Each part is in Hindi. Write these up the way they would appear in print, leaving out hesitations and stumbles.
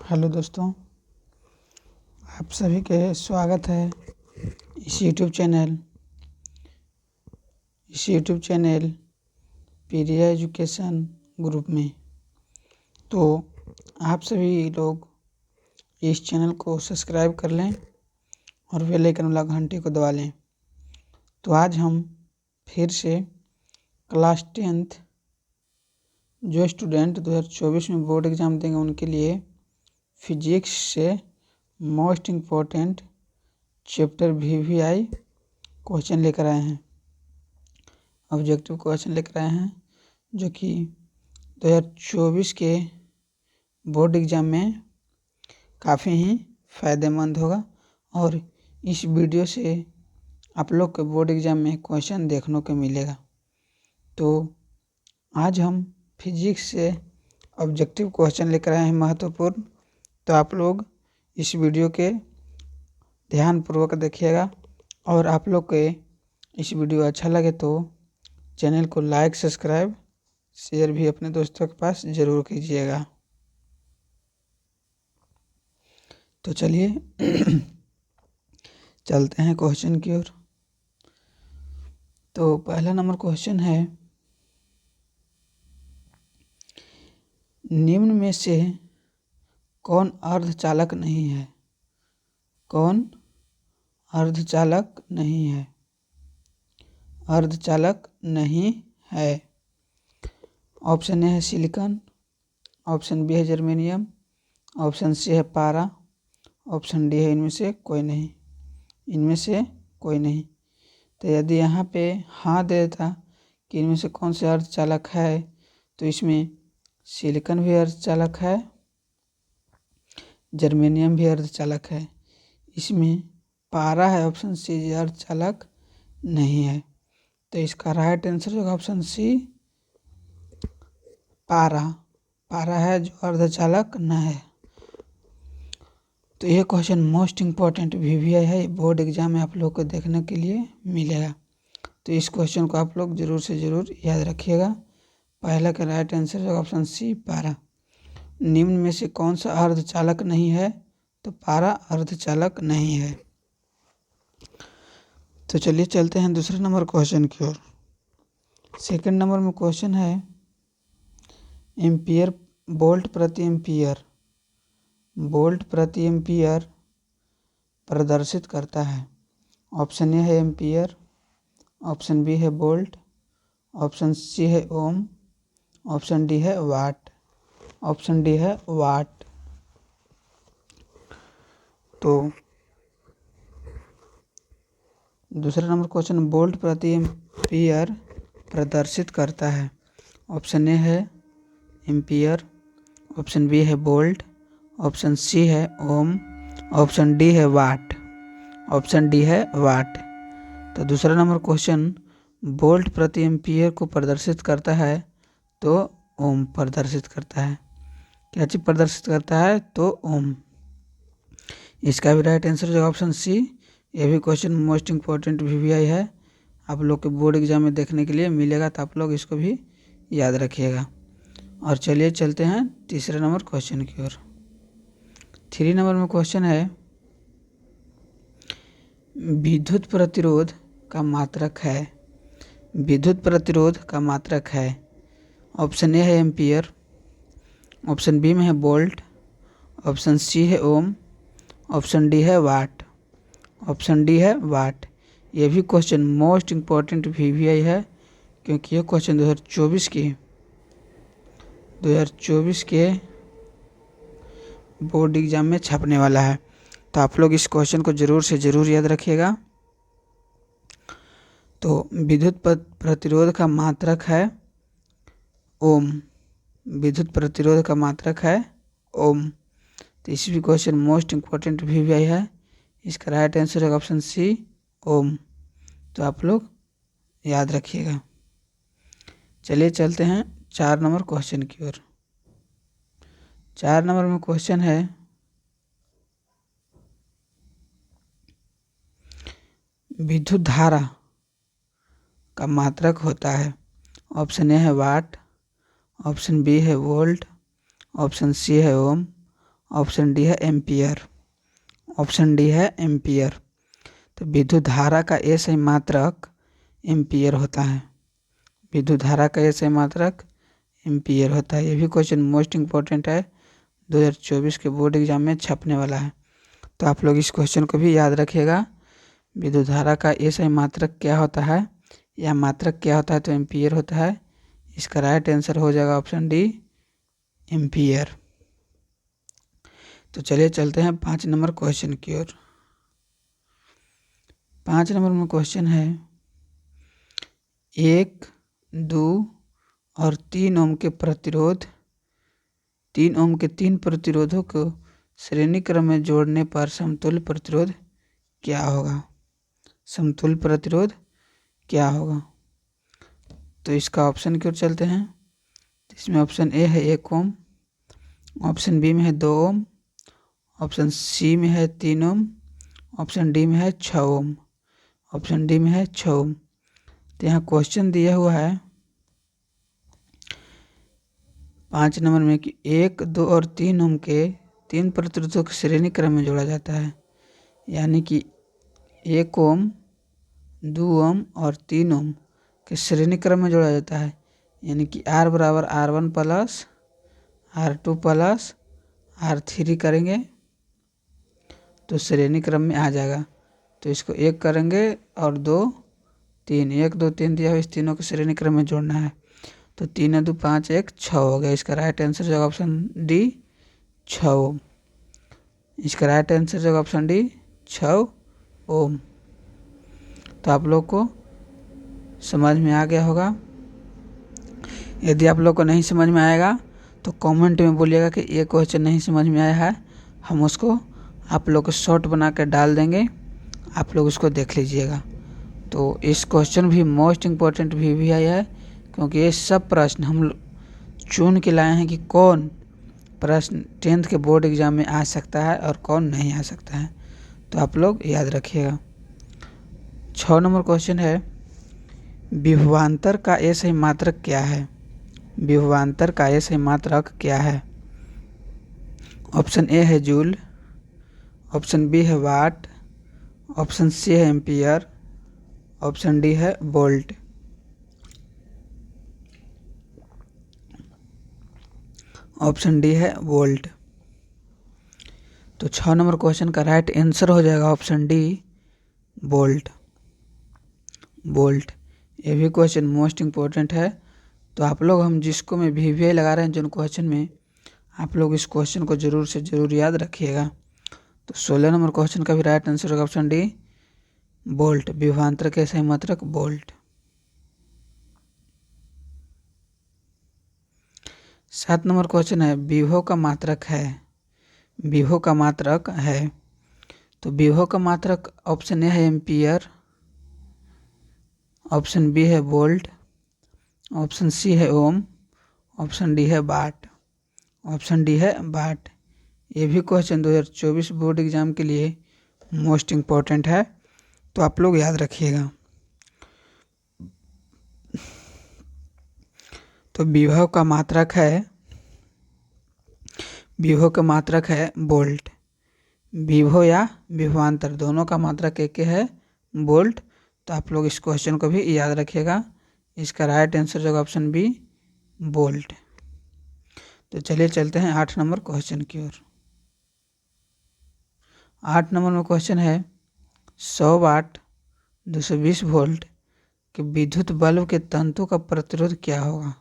हेलो दोस्तों, आप सभी के स्वागत है इस यूट्यूब चैनल पीरिया एजुकेशन ग्रुप में। तो आप सभी लोग इस चैनल को सब्सक्राइब कर लें और बेल आइकन वाला घंटी को दबा लें। तो आज हम फिर से क्लास 10th जो स्टूडेंट 2024 में बोर्ड एग्ज़ाम देंगे उनके लिए फिजिक्स से most important chapter VVI question लेकर आए हैं, ऑब्जेक्टिव क्वेश्चन लेकर आए हैं जो कि 2024 के बोर्ड एग्ज़ाम में काफ़ी ही फ़ायदेमंद होगा और इस वीडियो से आप लोग के बोर्ड एग्ज़ाम में क्वेश्चन देखने को मिलेगा। तो आज हम फिजिक्स से ऑब्जेक्टिव क्वेश्चन लेकर आए हैं महत्वपूर्ण। तो आप लोग इस वीडियो के ध्यानपूर्वक देखिएगा और आप लोग के इस वीडियो अच्छा लगे तो चैनल को लाइक, सब्सक्राइब, शेयर भी अपने दोस्तों के पास ज़रूर कीजिएगा। तो चलिए चलते हैं क्वेश्चन की ओर। तो पहला नंबर क्वेश्चन है, निम्न में से कौन अर्धचालक नहीं है? कौन अर्धचालक नहीं है? अर्धचालक नहीं है। ऑप्शन ए है सिलिकॉन, ऑप्शन बी है जर्मेनियम, ऑप्शन सी है पारा, ऑप्शन डी है इनमें से कोई नहीं। इनमें से कोई नहीं। तो यदि यहाँ पे हाँ दे देता कि इनमें से कौन से अर्धचालक है, तो इसमें सिलिकॉन भी अर्धचालक है, जर्मेनियम भी अर्धचालक है। इसमें पारा है ऑप्शन सी जो अर्धचालक नहीं है। तो इसका राइट आंसर होगा ऑप्शन सी पारा। पारा है जो अर्धचालक न है। तो ये क्वेश्चन मोस्ट इम्पॉर्टेंट VVI है, बोर्ड एग्जाम में आप लोग को देखने के लिए मिलेगा। तो इस क्वेश्चन को आप लोग ज़रूर से ज़रूर याद रखिएगा। पहला का राइट आंसर होगा ऑप्शन सी पारा। निम्न में से कौन सा अर्धचालक नहीं है? तो पारा अर्धचालक नहीं है। तो चलिए चलते हैं दूसरे नंबर क्वेश्चन की ओर। सेकंड नंबर में क्वेश्चन है, एम्पियर वोल्ट प्रति एम्पियर प्रदर्शित करता है। ऑप्शन ए है एम्पियर, ऑप्शन बी है वोल्ट, ऑप्शन सी है ओम, ऑप्शन डी है वाट। ऑप्शन डी है वाट। तो दूसरा नंबर क्वेश्चन, वोल्ट प्रति एम्पियर प्रदर्शित करता है। ऑप्शन ए है एम्पियर, ऑप्शन बी है वोल्ट, ऑप्शन सी है ओम, ऑप्शन डी है वाट। ऑप्शन डी है वाट। तो दूसरा नंबर क्वेश्चन, वोल्ट प्रति एम्पियर को प्रदर्शित करता है तो ओम प्रदर्शित करता है। क्या चीज़ प्रदर्शित करता है? तो ओम। इसका भी राइट आंसर जो ऑप्शन सी। ये भी क्वेश्चन मोस्ट इम्पोर्टेंट VVI है, आप लोग के बोर्ड एग्जाम में देखने के लिए मिलेगा। तो आप लोग इसको भी याद रखिएगा। और चलिए चलते हैं तीसरे नंबर क्वेश्चन की ओर। 3 नंबर में क्वेश्चन है, विद्युत प्रतिरोध का मात्रक है। विद्युत प्रतिरोध का मात्रक है। ऑप्शन ए है एम्पियर, ऑप्शन बी में है वोल्ट, ऑप्शन सी है ओम, ऑप्शन डी है वाट। ऑप्शन डी है वाट। ये भी क्वेश्चन मोस्ट इम्पोर्टेंट VVI है, क्योंकि ये क्वेश्चन 2024 के बोर्ड एग्जाम में छपने वाला है। तो आप लोग इस क्वेश्चन को ज़रूर से ज़रूर याद रखिएगा। तो विद्युत प्रतिरोध का मात्रक है ओम। विद्युत प्रतिरोध का मात्रक है ओम। तो इस भी क्वेश्चन मोस्ट इम्पोर्टेंट VVI है। इसका राइट आंसर है ऑप्शन सी ओम। तो आप लोग याद रखिएगा। चलिए चलते हैं 4 नंबर क्वेश्चन की ओर। 4 नंबर में क्वेश्चन है, विद्युत धारा का मात्रक होता है। ऑप्शन ए है वाट, ऑप्शन बी है वोल्ट, ऑप्शन सी है ओम, ऑप्शन डी है एम्पियर। ऑप्शन डी है एम्पियर। तो विद्युत धारा का ए सही मात्रक एम्पियर होता है। विद्युत धारा का ए सही मात्रक एम्पियर होता है। ये भी क्वेश्चन मोस्ट इम्पोर्टेंट है, 2024 के बोर्ड एग्जाम में छपने वाला है। तो आप लोग इस क्वेश्चन को भी याद रखिएगा। विद्युत धारा का ए सही मात्रक क्या होता है या मात्रक क्या होता है, तो एम्पियर होता है। इसका राइट आंसर हो जाएगा ऑप्शन डी एम्पियर। तो चलिए चलते हैं 5 नंबर क्वेश्चन की ओर। 5 नंबर में क्वेश्चन है 1, 2 और 3 ओम के प्रतिरोध 3 ओम के 3 प्रतिरोधों को श्रेणी क्रम में जोड़ने पर समतुल्य प्रतिरोध क्या होगा। समतुल्य प्रतिरोध क्या होगा। तो इसका ऑप्शन की ओर चलते हैं। इसमें ऑप्शन ए है 1 ओम, ऑप्शन बी में है 2 ओम, ऑप्शन सी में है 3 ओम, ऑप्शन डी में है 6 ओम। ऑप्शन डी में है 6 ओम। तो यहाँ क्वेश्चन दिया हुआ है 5 नंबर में कि 1, 2 और 3 ओम के 3 प्रतिरोधों को श्रेणी क्रम में जोड़ा जाता है। यानी कि 1 ओम, 2 ओम और 3 ओम के श्रेणी क्रम में जोड़ा जाता है। यानी कि R बराबर R1 plus R2 plus R3 करेंगे तो श्रेणी क्रम में आ जाएगा। तो इसको 1 करेंगे और 2, 3, 1, 2, 3 दिया हुआ, इस तीनों को श्रेणी क्रम में जोड़ना है। तो 3, 2, 5, 1, 6 हो गया। इसका राइट आंसर जो ऑप्शन डी 6 ओम। इसका राइट आंसर जो ऑप्शन डी 6 ओम। तो आप लोग को समझ में आ गया होगा। यदि आप लोग को नहीं समझ में आएगा तो कमेंट में बोलिएगा कि ये क्वेश्चन नहीं समझ में आया है, हम उसको आप लोग को शॉर्ट बना कर डाल देंगे, आप लोग उसको देख लीजिएगा। तो इस क्वेश्चन भी मोस्ट इम्पोर्टेंट भी आया है, क्योंकि ये सब प्रश्न हम चुन के लाए हैं कि कौन प्रश्न 10th के बोर्ड एग्जाम में आ सकता है और कौन नहीं आ सकता है। तो आप लोग याद रखिएगा। 6 नंबर क्वेश्चन है विभवांतर का ए सही मात्रक क्या है। विभवांतर का ए सही मात्रक क्या है। ऑप्शन ए है जूल, ऑप्शन बी है वाट, ऑप्शन सी है एम्पियर, ऑप्शन डी है वोल्ट। ऑप्शन डी है वोल्ट। तो 6 नंबर क्वेश्चन का राइट आंसर हो जाएगा ऑप्शन डी वोल्ट। वोल्ट। ये भी क्वेश्चन मोस्ट इम्पोर्टेंट है। तो आप लोग हम जिसको में VVI लगा रहे हैं जिन क्वेश्चन में, आप लोग इस क्वेश्चन को ज़रूर से ज़रूर याद रखिएगा। तो 16 नंबर क्वेश्चन का भी राइट आंसर होगा ऑप्शन डी वोल्ट। विभवांतर के सही मात्रक वोल्ट। 7 नंबर क्वेश्चन है विभव का मात्रक है। विभव का मात्रक है। तो विभव का मात्रक ऑप्शन ए है एम्पियर, ऑप्शन बी है वोल्ट, ऑप्शन सी है ओम, ऑप्शन डी है वाट। ऑप्शन डी है वाट। ये भी क्वेश्चन 2024 बोर्ड एग्जाम के लिए मोस्ट इम्पोर्टेंट है, तो आप लोग याद रखिएगा। तो विभव का मात्रक है, विभव का मात्रक है वोल्ट। विभव या विभवांतर दोनों का मात्रक एक है वोल्ट। तो आप लोग इस क्वेश्चन को भी याद रखिएगा। इसका राइट आंसर जो ऑप्शन बी वोल्ट। तो चलिए चलते हैं 8 नंबर क्वेश्चन की ओर। 8 नंबर में क्वेश्चन है 100 वाट 220 वोल्ट के विद्युत बल्ब के तंतु का प्रतिरोध क्या होगा।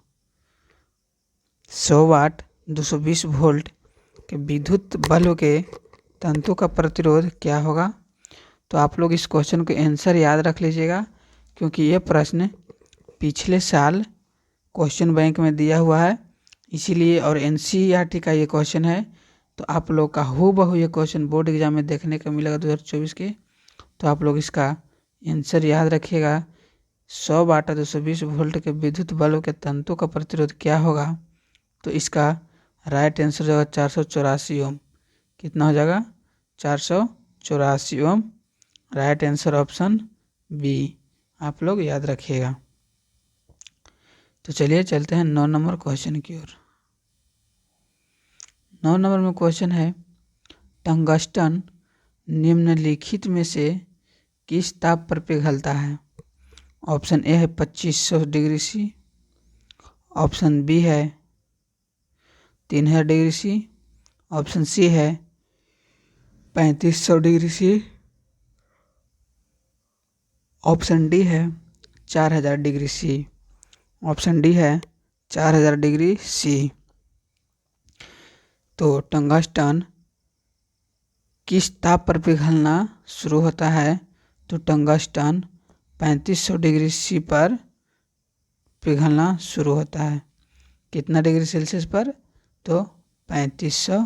100 वाट 220 वोल्ट के विद्युत बल्ब के तंतु का प्रतिरोध क्या होगा। तो आप लोग इस क्वेश्चन को आंसर याद रख लीजिएगा, क्योंकि ये प्रश्न पिछले साल क्वेश्चन बैंक में दिया हुआ है इसीलिए, और NCERT का ये क्वेश्चन है। तो आप लोग का हूबहू ये क्वेश्चन बोर्ड एग्जाम में देखने को मिलेगा 2024 के। तो आप लोग इसका आंसर याद रखिएगा। 100 वाट 220 वोल्ट के विद्युत बल्ब के तंतु का प्रतिरोध क्या होगा। तो इसका राइट आंसर हो जाएगा 484 ओम। कितना हो जाएगा 484 ohm. Right answer option B. आप लोग याद रखिएगा। तो चलिए चलते हैं 9 नंबर क्वेश्चन की ओर। 9 नंबर में क्वेश्चन है, टंगस्टन निम्नलिखित में से किस ताप पर पिघलता है? ऑप्शन ए है 2500 डिग्री सी, ऑप्शन बी है 3000 डिग्री सी, ऑप्शन सी है 3500 डिग्री सी, ऑप्शन डी है 4000 डिग्री सी। ऑप्शन डी है 4000 डिग्री सी। तो टंगस्टन किस ताप पर पिघलना शुरू होता है? तो टंगस्टन 3500 डिग्री सी पर पिघलना शुरू होता है। कितना डिग्री सेल्सियस पर? तो 3500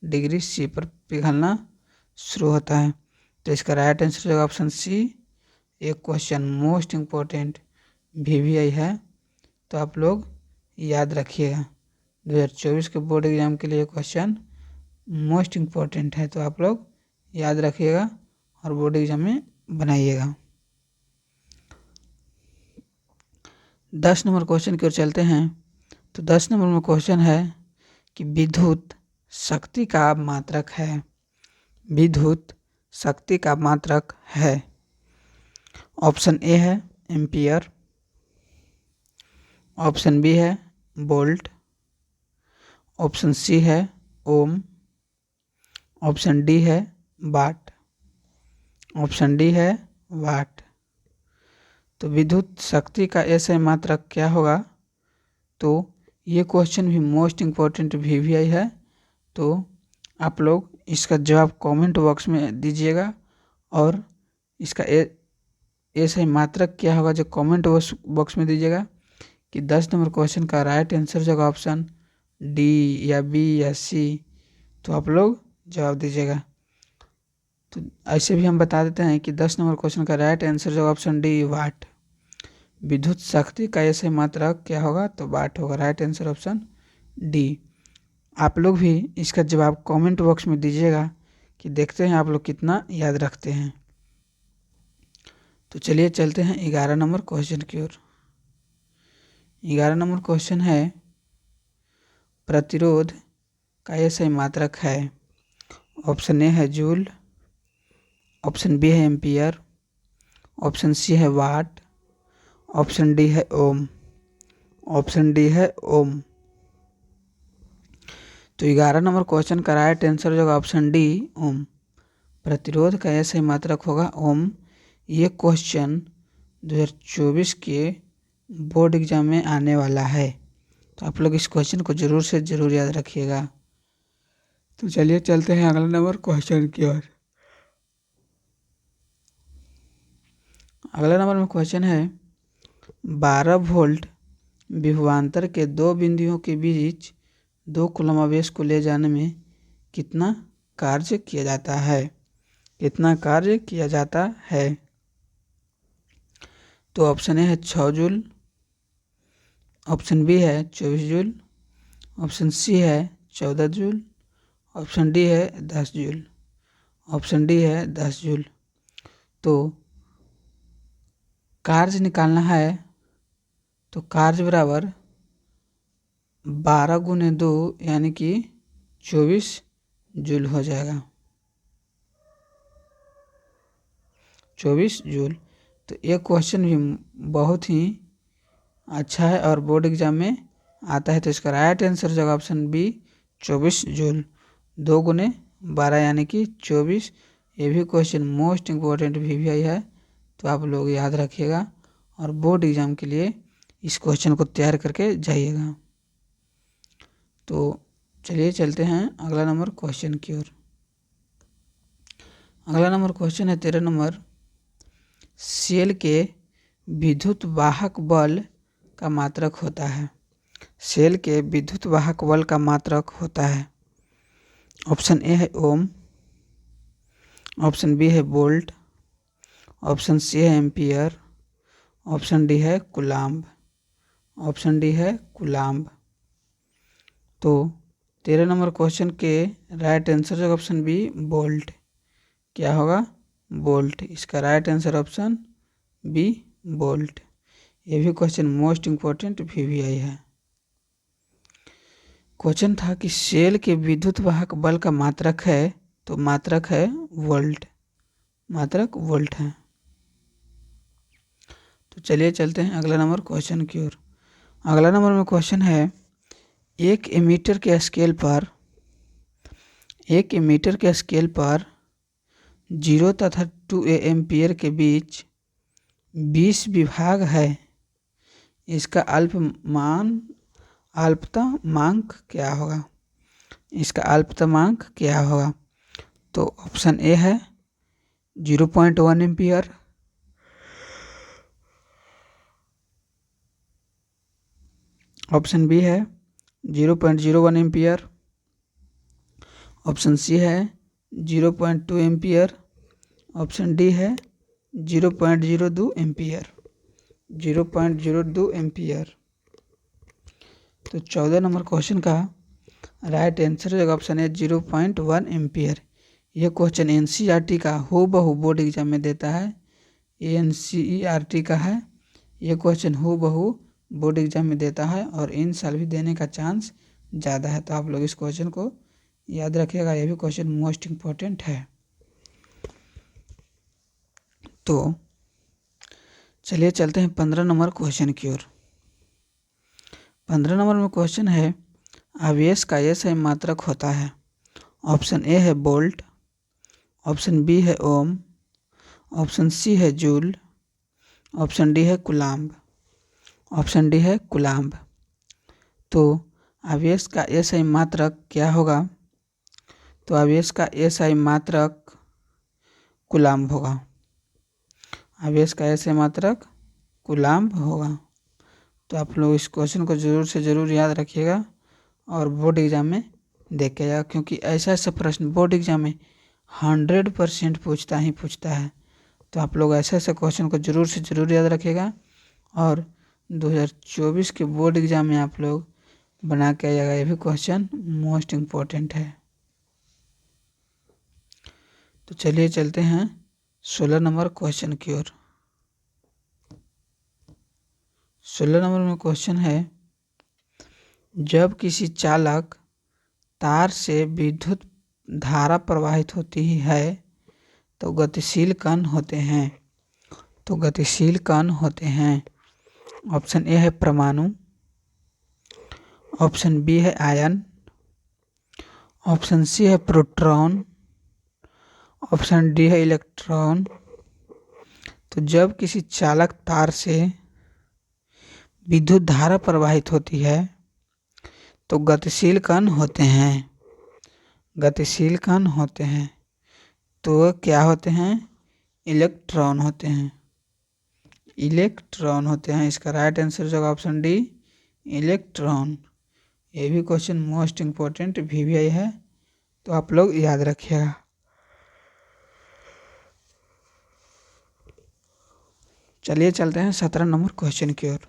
डिग्री सी पर पिघलना शुरू होता है। तो इसका राइट आंसर होगा ऑप्शन सी। एक क्वेश्चन मोस्ट इम्पोर्टेंट VVI है, तो आप लोग याद रखिएगा। 2024 के बोर्ड एग्जाम के लिए क्वेश्चन मोस्ट इम्पोर्टेंट है, तो आप लोग याद रखिएगा और बोर्ड एग्जाम में बनाइएगा। 10 नंबर क्वेश्चन की ओर चलते हैं। तो 10 नंबर में क्वेश्चन है कि विद्युत शक्ति का मात्रक है। विद्युत शक्ति का मात्रक है। ऑप्शन ए है एम्पियर, ऑप्शन बी है वोल्ट, ऑप्शन सी है ओम, ऑप्शन डी है वाट, ऑप्शन डी है वाट। तो विद्युत शक्ति का ऐसा मात्रक क्या होगा? तो ये क्वेश्चन भी मोस्ट इम्पोर्टेंट VVI है, तो आप लोग इसका जवाब कमेंट बॉक्स में दीजिएगा और इसका ऐसा मात्रक क्या होगा जो कमेंट बॉक्स में दीजिएगा कि 10 नंबर क्वेश्चन का राइट आंसर जो होगा ऑप्शन डी या बी या सी, तो आप लोग जवाब दीजिएगा। तो ऐसे भी हम बता देते हैं कि 10 नंबर क्वेश्चन का राइट आंसर जो ऑप्शन डी वाट। विद्युत शक्ति का ऐसे मात्रक क्या होगा? तो वाट होगा। Right answer option D. आप लोग भी इसका जवाब कमेंट बॉक्स में दीजिएगा कि देखते हैं आप लोग कितना याद रखते हैं। तो चलिए चलते हैं 11 नंबर क्वेश्चन की ओर। 11 नंबर क्वेश्चन है, प्रतिरोध का ऐसा मात्रक है। ऑप्शन ए है जूल, ऑप्शन बी है एम्पियर, ऑप्शन सी है वाट, ऑप्शन डी है ओम, ऑप्शन डी है ओम। तो 11 नंबर क्वेश्चन का राइट आंसर जो होगा ऑप्शन डी ओम। प्रतिरोध का ऐसा मात्रक होगा ओम। ये क्वेश्चन 2024 के बोर्ड एग्जाम में आने वाला है, तो आप लोग इस क्वेश्चन को ज़रूर से ज़रूर याद रखिएगा। तो चलिए चलते हैं अगला नंबर क्वेश्चन की ओर। अगला नंबर में क्वेश्चन है, 12 वोल्ट विभवांतर के दो बिंदुओं के बीच 2 कूलम आवेश को ले जाने में कितना कार्य किया जाता है? कितना कार्य किया जाता है? तो ऑप्शन ए है 6 जूल, ऑप्शन बी है 24 जूल, ऑप्शन सी है 14 जूल, ऑप्शन डी है 10 जूल, ऑप्शन डी है 10 जूल। तो कार्य निकालना है, तो कार्य बराबर 12 गुने 2 यानी कि 24 जूल हो जाएगा। 24 जूल। तो ये क्वेश्चन भी बहुत ही अच्छा है और बोर्ड एग्जाम में आता है, तो इसका राइट आंसर जो ऑप्शन बी 24 जूल। 2 गुने 12 यानी कि 24। ये भी क्वेश्चन मोस्ट इम्पोर्टेंट VVI है, तो आप लोग याद रखिएगा और बोर्ड एग्जाम के लिए इस क्वेश्चन को तैयार करके जाइएगा। तो चलिए चलते हैं अगला नंबर क्वेश्चन की ओर। अगला नंबर क्वेश्चन है 13 नंबर, सेल के विद्युत वाहक बल का मात्रक होता है। सेल के विद्युत वाहक बल का मात्रक होता है। ऑप्शन ए है ओम, ऑप्शन बी है वोल्ट, ऑप्शन सी है एम्पियर, ऑप्शन डी है कूलाम्ब, ऑप्शन डी है कूलाम्ब। तो 13 नंबर क्वेश्चन के राइट आंसर जो ऑप्शन बी वोल्ट। क्या होगा? वोल्ट। इसका right answer option B volt. ये भी क्वेश्चन मोस्ट इम्पोर्टेंट VVI है। क्वेश्चन था कि सेल के विद्युत वाहक बल का मात्रक है, तो मात्रक है वोल्ट, मात्रक वोल्ट है। तो चलिए चलते हैं अगला नंबर क्वेश्चन की ओर। अगला नंबर में क्वेश्चन है, एक एमीटर के स्केल पर 0 तथा 2 एम्पीयर के बीच 20 विभाग है। इसका अल्पतमांक क्या होगा? इसका अल्पतमांक क्या होगा? तो ऑप्शन ए है 0.1 एम्पीयर, ऑप्शन बी है 0.01 एम्पीयर, ऑप्शन सी है 0.2 एम्पीयर, ऑप्शन डी है 0.02 एम्पीयर, 0.02 एम्पीयर। तो 14 नंबर क्वेश्चन का राइट आंसर है ऑप्शन है 0.1 एम्पीयर। यह क्वेश्चन एनसीईआरटी का हूबहू बोर्ड एग्जाम में देता है, ये एनसीईआरटी का है। यह क्वेश्चन हूबहू बोर्ड एग्जाम में देता है और इन साल भी देने का चांस ज़्यादा है, तो आप लोग इस क्वेश्चन को याद रखिएगा, यह भी क्वेश्चन मोस्ट इम्पोर्टेंट है। तो चलिए चलते हैं 15 नंबर क्वेश्चन की ओर। 15 नंबर में क्वेश्चन है, आवेश का SI मात्रक होता है। ऑप्शन ए है वोल्ट, ऑप्शन बी है ओम, ऑप्शन सी है जूल, ऑप्शन डी है कूलाम्ब, ऑप्शन डी है कूलाम्ब। तो आवेश का SI मात्रक क्या होगा? तो आवेश का SI मात्रक कूलाम्ब होगा, आवेश का SI मात्रक कूलाम्ब होगा। तो आप लोग इस क्वेश्चन को ज़रूर से ज़रूर याद रखिएगा और बोर्ड एग्ज़ाम में देख के जाएगा, क्योंकि ऐसा प्रश्न बोर्ड एग्ज़ाम में 100% पूछता है। तो आप लोग ऐसे क्वेश्चन को ज़रूर से ज़रूर याद रखिएगा और 2024 के बोर्ड एग्ज़ाम में आप लोग बना के आइएगा, ये भी क्वेश्चन मोस्ट इम्पोर्टेंट है। तो चलिए चलते हैं 16 नंबर क्वेश्चन की ओर। 16 नंबर में क्वेश्चन है, जब किसी चालक तार से विद्युत धारा प्रवाहित होती है तो गतिशील कण होते हैं। तो गतिशील कण होते हैं, ऑप्शन ए है परमाणु, ऑप्शन बी है आयन, ऑप्शन सी है प्रोटॉन, ऑप्शन डी है इलेक्ट्रॉन। तो जब किसी चालक तार से विद्युत धारा प्रवाहित होती है तो गतिशील कण होते हैं, गतिशील कण होते हैं। तो क्या होते हैं? इलेक्ट्रॉन होते हैं, इलेक्ट्रॉन होते हैं। इसका राइट आंसर जो ऑप्शन डी इलेक्ट्रॉन। ये भी क्वेश्चन मोस्ट इम्पोर्टेंट VVI है, तो आप लोग याद रखिएगा। चलिए चलते हैं 17 नंबर क्वेश्चन की ओर।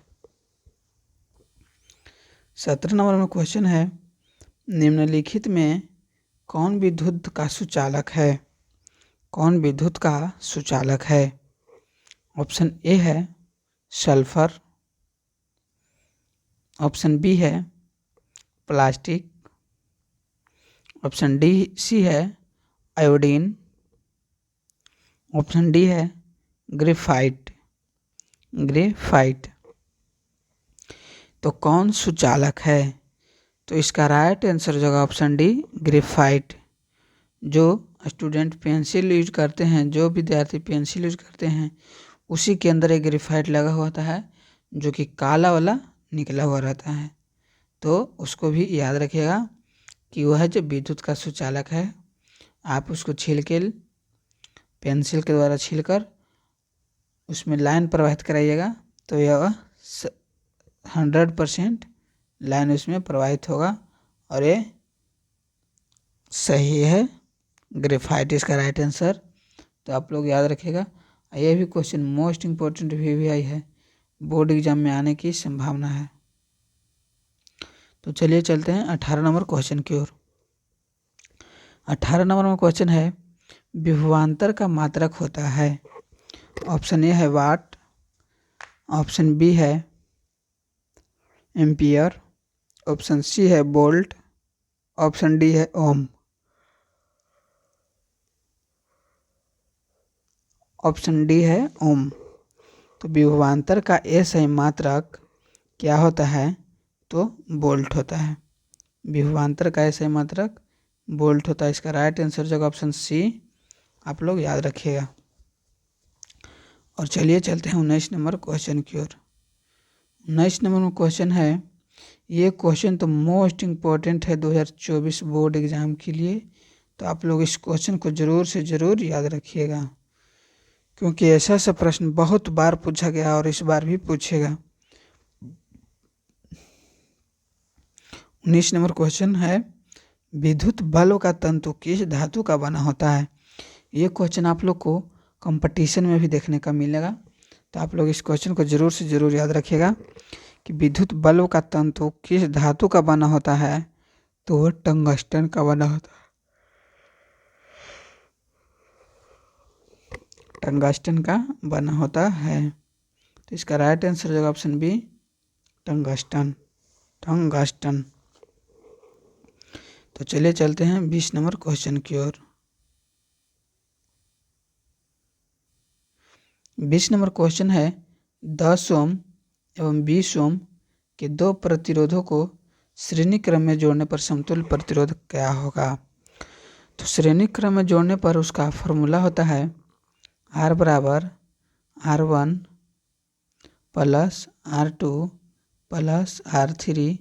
17 नंबर में क्वेश्चन है, निम्नलिखित में कौन विद्युत का सुचालक है? कौन विद्युत का सुचालक है? ऑप्शन ए है सल्फर, ऑप्शन बी है प्लास्टिक, ऑप्शन सी है आयोडीन, ऑप्शन डी है ग्रेफाइट। तो कौन सुचालक है? तो इसका राइट आंसर जो होगा ऑप्शन डी ग्रेफाइट। जो स्टूडेंट पेंसिल यूज करते हैं, जो विद्यार्थी पेंसिल यूज करते हैं, उसी के अंदर एक ग्रेफाइट लगा हुआ होता है जो कि काला वाला निकला हुआ रहता है। तो उसको भी याद रखिएगा कि वह जो विद्युत का सुचालक है, आप उसको छील के पेंसिल के द्वारा छीलकर उसमें लाइन प्रवाहित कराइएगा, तो यह 100% लाइन उसमें प्रवाहित होगा और ये सही है, ग्रेफाइट इसका राइट आंसर। तो आप लोग याद रखिएगा, यह भी क्वेश्चन मोस्ट इम्पोर्टेंट VVI है, बोर्ड एग्जाम में आने की संभावना है। तो चलिए चलते हैं 18 नंबर क्वेश्चन की ओर। 18 नंबर में क्वेश्चन है, विभवांतर का मात्रक होता है। ऑप्शन ए है वाट, ऑप्शन बी है एम्पियर, ऑप्शन सी है वोल्ट, ऑप्शन डी है ओम, ऑप्शन डी है ओम। तो विभवांतर का सही मात्रक क्या होता है? तो वोल्ट होता है। विभवांतर का सही मात्रक वोल्ट होता है। इसका राइट आंसर हो जाएगा ऑप्शन सी, आप लोग याद रखिएगा। और चलिए चलते हैं 19 नंबर क्वेश्चन की ओर। 19 नंबर में क्वेश्चन है, ये क्वेश्चन तो मोस्ट इम्पोर्टेंट है 2024 बोर्ड एग्जाम के लिए, तो आप लोग इस क्वेश्चन को ज़रूर से ज़रूर याद रखिएगा, क्योंकि ऐसा सा प्रश्न बहुत बार पूछा गया और इस बार भी पूछेगा। 19 नंबर क्वेश्चन है, विद्युत बल्ब का तंतु किस धातु का बना होता है? ये क्वेश्चन आप लोग को कंपटीशन में भी देखने का मिलेगा, तो आप लोग इस क्वेश्चन को ज़रूर से ज़रूर याद रखिएगा कि विद्युत बल्ब का तंतु किस धातु का बना होता है? तो वो टंगस्टन का बना होता है। टंगस्टन का बना होता है। तो इसका राइट आंसर हो जाएगा ऑप्शन बी, टंगस्टन, टंगस्टन। तो चलिए चलते हैं 20 नंबर क्वेश्चन की ओर। 20 नंबर क्वेश्चन है, 10 ओम एवं 20 ओम के दो प्रतिरोधों को श्रेणी क्रम में जोड़ने पर समतुल्य प्रतिरोध क्या होगा? तो श्रेणी क्रम में जोड़ने पर उसका फॉर्मूला होता है R बराबर R1 plus R2 plus R3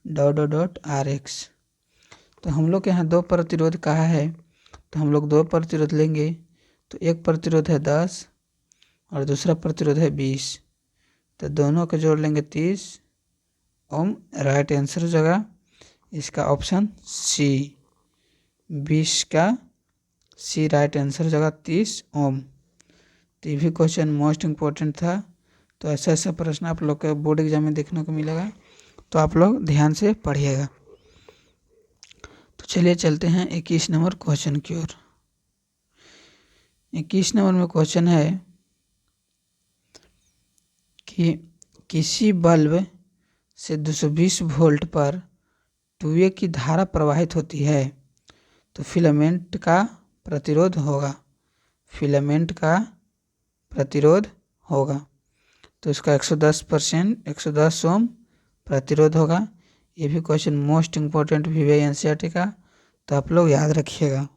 dot dot dot RX। तो हम लोग के यहाँ दो प्रतिरोध कहा है, तो हम लोग दो प्रतिरोध लेंगे। तो एक प्रतिरोध है 10 और दूसरा प्रतिरोध है 20, तो दोनों को जोड़ लेंगे 30 ओम। राइट आंसर हो जाएगा इसका ऑप्शन सी, 20 का सी राइट आंसर हो जाएगा 30 ओम। तो ये भी क्वेश्चन मोस्ट इम्पोर्टेंट था, तो ऐसा ऐसा प्रश्न आप लोग के बोर्ड एग्जाम में देखने को मिलेगा, तो आप लोग ध्यान से पढ़िएगा। तो चलिए चलते हैं 21 नंबर क्वेश्चन की ओर। 21 नंबर में क्वेश्चन है कि किसी बल्ब से 220 वोल्ट पर 2A की धारा प्रवाहित होती है, तो फिलामेंट का प्रतिरोध होगा, फिलामेंट का प्रतिरोध होगा। तो इसका 110 ओम प्रतिरोध होगा। ये भी क्वेश्चन मोस्ट इम्पोर्टेंट भी है एनसीईआरटी का, तो आप लोग याद रखिएगा।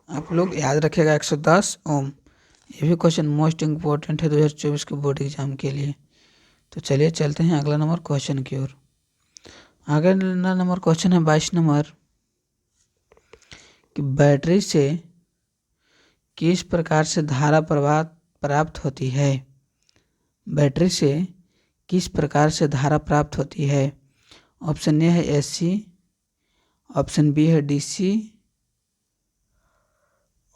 आप लोग याद रखिएगा 110 ओम। ये भी क्वेश्चन मोस्ट इम्पोर्टेंट है 2024 के बोर्ड एग्जाम के लिए। तो चलिए चलते हैं अगला नंबर क्वेश्चन की ओर। अगला नंबर क्वेश्चन है 22 नंबर, कि बैटरी से किस प्रकार से धारा प्रवाह प्राप्त होती है? बैटरी से किस प्रकार से धारा प्राप्त होती है? ऑप्शन ए है AC, ऑप्शन बी है DC,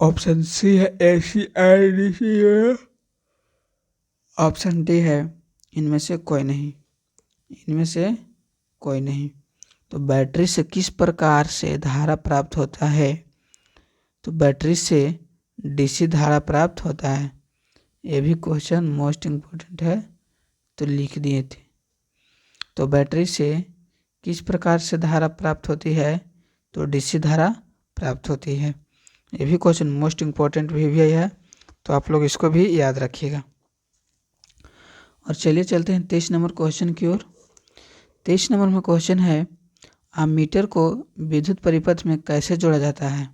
ऑप्शन सी है AC और DC, ऑप्शन डी है इनमें से कोई नहीं, इनमें से कोई नहीं। तो बैटरी से किस प्रकार से धारा प्राप्त होता है? तो बैटरी से DC धारा प्राप्त होता है। ये भी क्वेश्चन मोस्ट इम्पोर्टेंट है, तो लिख दिए थे। तो बैटरी से किस प्रकार से धारा प्राप्त होती है? तो DC धारा प्राप्त होती है। ये भी क्वेश्चन मोस्ट इम्पोर्टेंट भी है, तो आप लोग इसको भी याद रखिएगा। और चलिए चलते हैं 23 नंबर क्वेश्चन की ओर। 23 नंबर में क्वेश्चन है, अमीटर को विद्युत परिपथ में कैसे जोड़ा जाता है?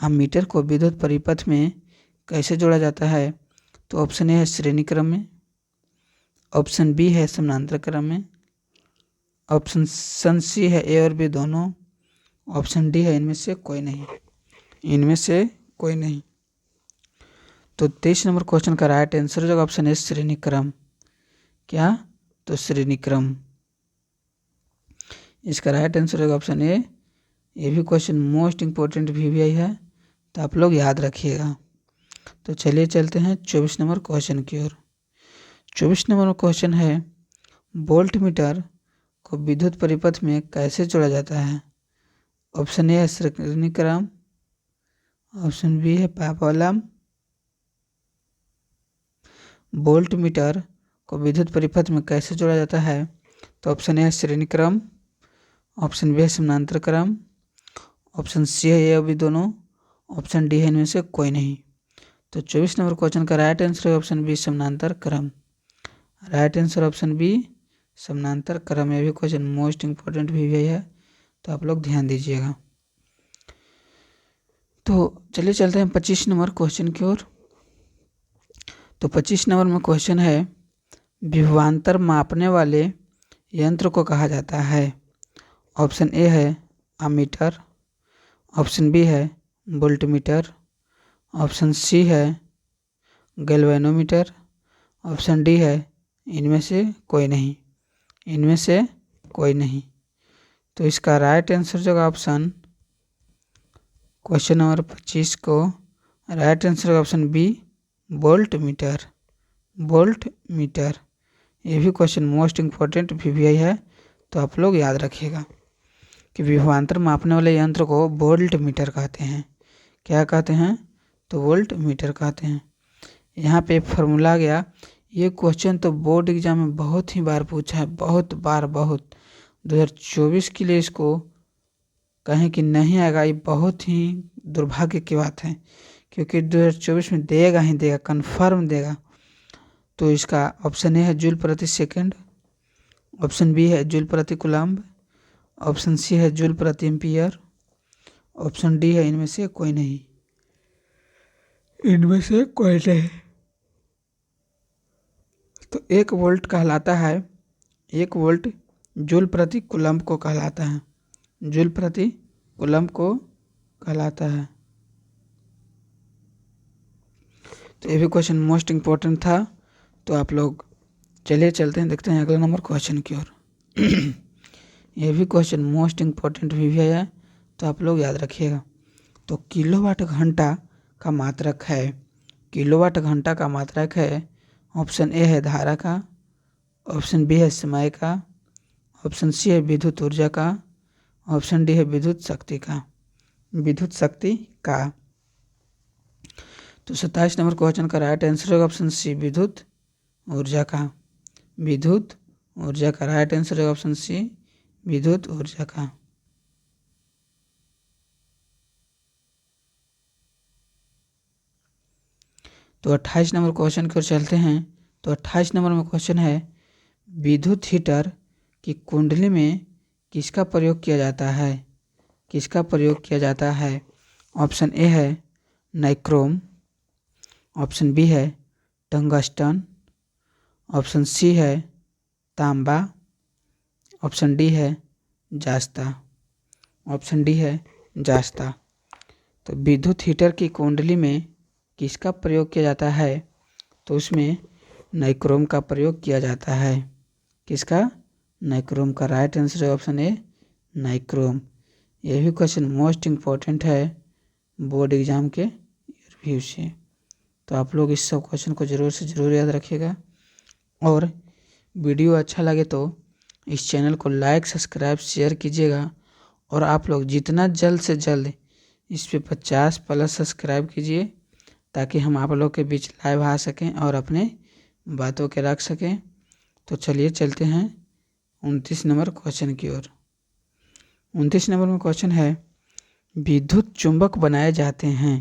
अमीटर को विद्युत परिपथ में कैसे जोड़ा जाता है? तो ऑप्शन ए है श्रेणी क्रम में, ऑप्शन बी है समानांतर क्रम में, ऑप्शन सी है ए और बी दोनों, ऑप्शन डी है इनमें से कोई नहीं, इनमें से कोई नहीं। तो 23 नंबर क्वेश्चन का राइट आंसर हो जाएगा ऑप्शन ए श्रेणी क्रम। क्या? तो श्रेणी क्रम। इसका राइट आंसर होगा ऑप्शन ए। ये भी क्वेश्चन मोस्ट इम्पोर्टेंट VVI है, तो आप लोग याद रखिएगा। तो चलिए चलते हैं 24 नंबर क्वेश्चन की ओर। 24 नंबर में क्वेश्चन है, वोल्ट मीटर को विद्युत परिपथ में कैसे जोड़ा जाता है? ऑप्शन ए है श्रेणी क्रम, ऑप्शन बी है पैरेलल। वोल्ट मीटर को विद्युत परिपथ में कैसे जोड़ा जाता है? तो ऑप्शन ए है श्रेणी क्रम, ऑप्शन बी है समानांतर क्रम, ऑप्शन सी है ये अभी दोनों, ऑप्शन डी है इनमें से कोई नहीं। तो 24 नंबर क्वेश्चन का राइट आंसर है ऑप्शन बी समानांतर क्रम। राइट आंसर ऑप्शन बी समानांतर क्रम। ये भी क्वेश्चन मोस्ट इंपॉर्टेंट भी है, तो आप लोग ध्यान दीजिएगा। तो चलिए चलते हैं 25 नंबर क्वेश्चन की ओर। तो 25 नंबर में क्वेश्चन है विभवांतर मापने वाले यंत्र को कहा जाता है? ऑप्शन ए है अमीटर, ऑप्शन बी है वोल्टमीटर, ऑप्शन सी है गैल्वेनोमीटर, ऑप्शन डी है इनमें से कोई नहीं। इनमें से कोई नहीं। तो इसका राइट आंसर जो ऑप्शन क्वेश्चन नंबर 25 को right answer option B voltmeter. Voltmeter. ये भी क्वेश्चन मोस्ट इम्पोर्टेंट वीवीआई है, तो आप लोग याद रखिएगा कि विभवांतर मापने वाले यंत्र को वोल्टमीटर कहते हैं। क्या कहते हैं? तो वोल्टमीटर कहते हैं। यहाँ पे फॉर्मूला आ गया। ये क्वेश्चन तो बोर्ड एग्जाम में बहुत ही बार पूछा है, बहुत बार, बहुत। 2024 के लिए इसको कहें कि नहीं आएगा, ये बहुत ही दुर्भाग्य की बात है, क्योंकि 2024 में देगा ही देगा, कन्फर्म देगा। तो इसका ऑप्शन ए है जूल प्रति सेकंड, ऑप्शन बी है जूल प्रति कूलम्ब, ऑप्शन सी है जूल प्रति एम्पियर, ऑप्शन डी है इनमें से कोई नहीं। इनमें से कोई नहीं। तो 1 वोल्ट कहलाता है, 1 वोल्ट जूल प्रति कूलम्ब को कहलाता है, जूल प्रति कूलम्ब को कहलाता है। तो ये भी क्वेश्चन मोस्ट इम्पोर्टेंट था, तो आप लोग चलिए चलते हैं, देखते हैं अगला नंबर क्वेश्चन की ओर। ये भी क्वेश्चन मोस्ट इम्पोर्टेंट भी है, तो आप लोग याद रखिएगा। तो किलोवाट घंटा का मात्रक है, किलोवाट घंटा का मात्रक है। ऑप्शन ए है धारा का, ऑप्शन बी है समय का, ऑप्शन सी है विद्युत ऊर्जा का, ऑप्शन डी है विद्युत शक्ति का। विद्युत शक्ति का। तो 27 नंबर क्वेश्चन का राइट आंसर है ऑप्शन सी विद्युत ऊर्जा का। विद्युत ऊर्जा का राइट आंसर है ऑप्शन सी विद्युत ऊर्जा का। तो 28 नंबर क्वेश्चन की ओर चलते हैं। तो 28 नंबर में क्वेश्चन है विद्युत हीटर की कुंडली में किसका प्रयोग किया जाता है? किसका प्रयोग किया जाता है? ऑप्शन ए है नाइक्रोम, ऑप्शन बी है टंगस्टन, ऑप्शन सी है तांबा, ऑप्शन डी है जास्ता। ऑप्शन डी है जास्ता। तो विद्युत हीटर की कुंडली में किसका प्रयोग किया जाता है? तो उसमें नाइक्रोम का प्रयोग किया जाता है। किसका? नाइक्रोम का राइट आंसर है ऑप्शन ए नाइक्रोम। यह भी क्वेश्चन मोस्ट इम्पोर्टेंट है बोर्ड एग्जाम के रिव्यू से, तो आप लोग इस सब क्वेश्चन को ज़रूर से ज़रूर याद रखिएगा। और वीडियो अच्छा लगे तो इस चैनल को लाइक, सब्सक्राइब, शेयर कीजिएगा। और आप लोग जितना जल्द से जल्द इस पे 50+ सब्सक्राइब कीजिए, ताकि हम आप लोग के बीच लाइव आ सकें और अपने बातों के रख सकें। तो चलिए चलते हैं 29 नंबर क्वेश्चन की ओर। 29 नंबर में क्वेश्चन है विद्युत चुंबक बनाए जाते हैं।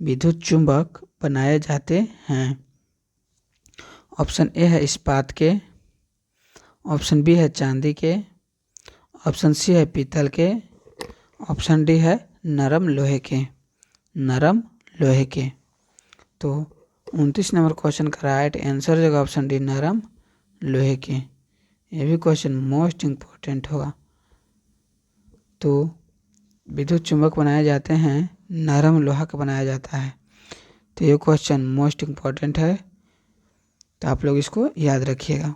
विद्युत चुंबक बनाए जाते हैं। ऑप्शन ए है इस्पात के, ऑप्शन बी है चांदी के, ऑप्शन सी है पीतल के, ऑप्शन डी है नरम लोहे के। नरम लोहे के। तो 29 नंबर क्वेश्चन का राइट आंसर जो ऑप्शन डी नरम लोहे के। ये भी क्वेश्चन मोस्ट इम्पोर्टेंट होगा। तो विद्युत चुंबक बनाए जाते हैं, नरम लोहा का बनाया जाता है। तो ये क्वेश्चन मोस्ट इम्पोर्टेंट है, तो आप लोग इसको याद रखिएगा।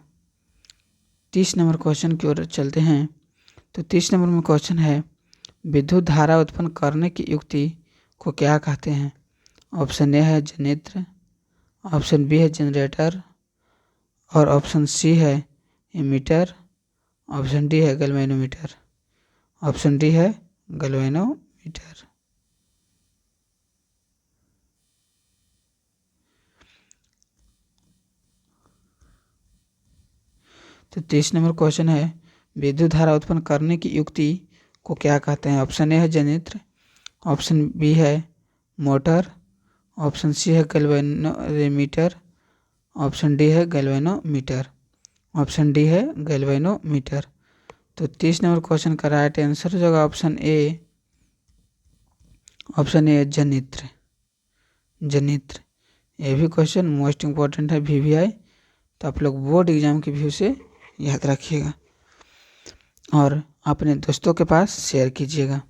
30 नंबर क्वेश्चन की ओर चलते हैं। तो 30 नंबर में क्वेश्चन है विद्युत धारा उत्पन्न करने की युक्ति को क्या कहते हैं? ऑप्शन ए है जनित्र, ऑप्शन बी है जनरेटर, और ऑप्शन सी है एमीटर, ऑप्शन डी है गैल्वेनोमीटर। ऑप्शन डी है गैल्वेनोमीटर। तो 30 नंबर क्वेश्चन है, विद्युत धारा उत्पन्न करने की युक्ति को क्या कहते हैं? ऑप्शन ए है जनित्र, ऑप्शन बी है मोटर, ऑप्शन सी है गैल्वेनोमीटर, ऑप्शन डी है गैल्वेनोमीटर, ऑप्शन डी है गैल्वेनोमीटर। तो 30 नंबर क्वेश्चन का राइट आंसर हो जाएगा ऑप्शन ए जनित्र। जनित्र ये भी क्वेश्चन मोस्ट इम्पोर्टेंट है VVI, तो आप लोग बोर्ड एग्जाम के व्यू से याद रखिएगा और अपने दोस्तों के पास शेयर कीजिएगा।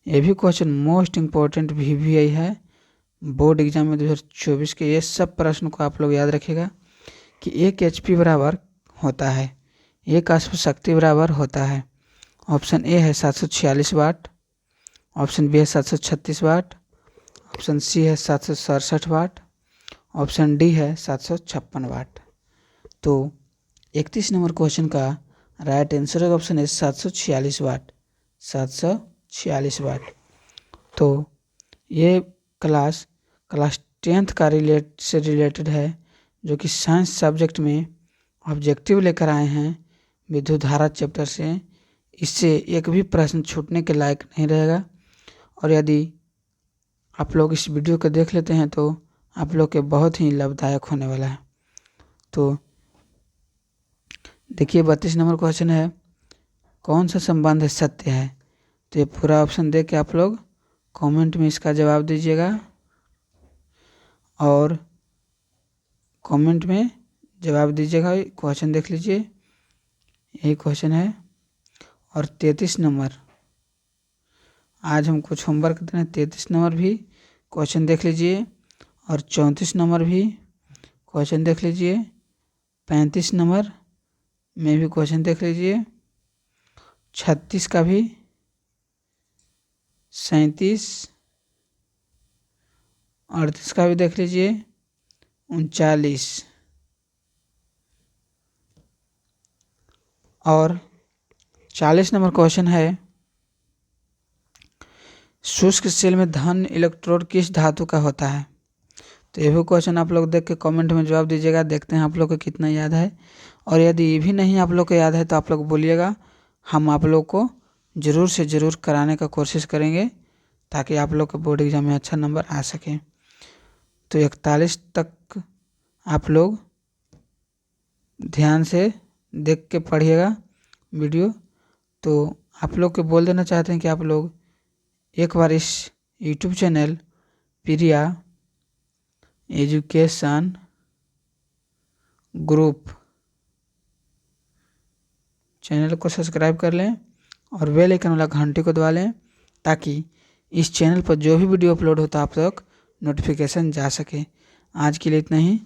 ये भी क्वेश्चन मोस्ट इम्पोर्टेंट VVI है बोर्ड एग्जाम में 2024 के। ये सब प्रश्न को आप लोग याद रखिएगा कि 1 HP बराबर होता है, 1 अश्व शक्ति बराबर होता है। ऑप्शन ए है 746 वाट, ऑप्शन बी है 736 वाट, ऑप्शन सी है 767 वाट, ऑप्शन डी है 756 वाट। तो 31 नंबर क्वेश्चन का राइट आंसर है ऑप्शन है 746 वाट, 746 वाट। तो ये क्लास 10th का से रिलेटेड है, जो कि साइंस सब्जेक्ट में ऑब्जेक्टिव लेकर आए हैं विद्युत धारा चैप्टर से। इससे एक भी प्रश्न छूटने के लायक नहीं रहेगा और यदि आप लोग इस वीडियो को देख लेते हैं तो आप लोग के बहुत ही लाभदायक होने वाला है। तो देखिए 32 नंबर क्वेश्चन है, कौन सा संबंध सत्य है? तो ये पूरा ऑप्शन दे के आप लोग कमेंट में इसका जवाब दीजिएगा और कमेंट में जवाब दीजिएगा। क्वेश्चन देख लीजिए, यही क्वेश्चन है। और 33 नंबर, आज हम कुछ होमवर्क करते हैं। 33 नंबर भी क्वेश्चन देख लीजिए और 34 नंबर भी क्वेश्चन देख लीजिए, 35 नंबर में भी क्वेश्चन देख लीजिए, 36 का भी, 37, 38 का भी देख लीजिए, 39 और 40 नंबर क्वेश्चन है, शुष्क सेल में धन इलेक्ट्रोड किस धातु का होता है? तो ये भी क्वेश्चन आप लोग देख के कमेंट में जवाब दीजिएगा। देखते हैं आप लोग को कितना याद है, और यदि ये भी नहीं आप लोग को याद है तो आप लोग बोलिएगा, हम आप लोग को ज़रूर से ज़रूर कराने का कोशिश करेंगे ताकि आप लोग के बोर्ड एग्जाम में अच्छा नंबर आ सके। तो 41 तक आप लोग ध्यान से देख के पढ़िएगा वीडियो। तो आप लोग को बोल देना चाहते हैं कि आप लोग एक बार इस YouTube चैनल प्रिया एजुकेशन ग्रुप चैनल को सब्सक्राइब कर लें और बेल आइकन वाला घंटी को दबा लें ताकि इस चैनल पर जो भी वीडियो अपलोड होता है आप तक नोटिफिकेशन जा सके। आज के लिए इतना ही।